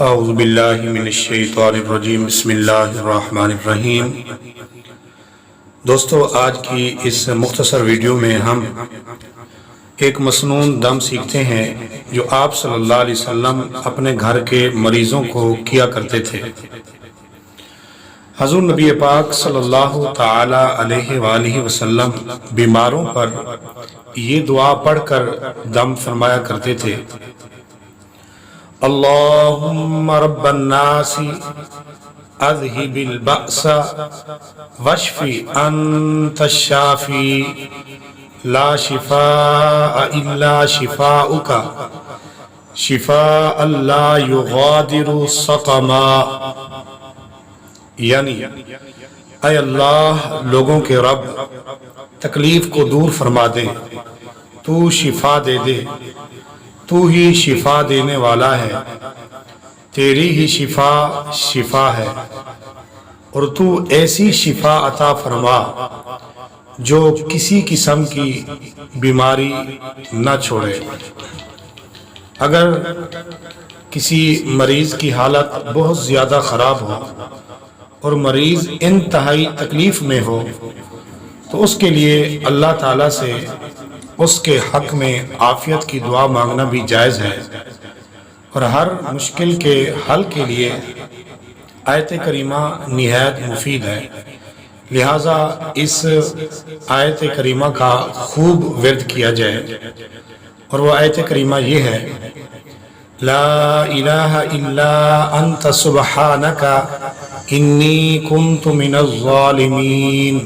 اعوذ باللہ من الشیطان الرجیم، بسم اللہ الرحمن الرحیم۔ دوستو، آج کی اس مختصر ویڈیو میں ہم ایک مسنون دم سیکھتے ہیں جو آپ صلی اللہ علیہ وسلم اپنے گھر کے مریضوں کو کیا کرتے تھے۔ حضور نبی پاک صلی اللہ تعالی علیہ وآلہ وسلم بیماروں پر یہ دعا پڑھ کر دم فرمایا کرتے تھے: اللہم رب الناس اذہب البأس واشف انت الشافی لا شفاء الا شفاؤک شفاء لا یغادر سقما۔ یعنی اے اللہ، لوگوں کے رب، تکلیف کو دور فرما دے، تو شفا دے دے، تو ہی شفا دینے والا ہے، تیری ہی شفا ہے، اور تو ایسی شفا عطا فرما جو کسی قسم کی بیماری نہ چھوڑے۔ اگر کسی مریض کی حالت بہت زیادہ خراب ہو اور مریض انتہائی تکلیف میں ہو تو اس کے لیے اللہ تعالیٰ سے اس کے حق میں عافیت کی دعا مانگنا بھی جائز ہے، اور ہر مشکل کے حل کے لیے آیت کریمہ نہایت مفید ہے، لہٰذا اس آیت کریمہ کا خوب ورد کیا جائے۔ اور وہ آیت کریمہ یہ ہے: لا الہ الا انت سبحانک انی کنت من الظالمین۔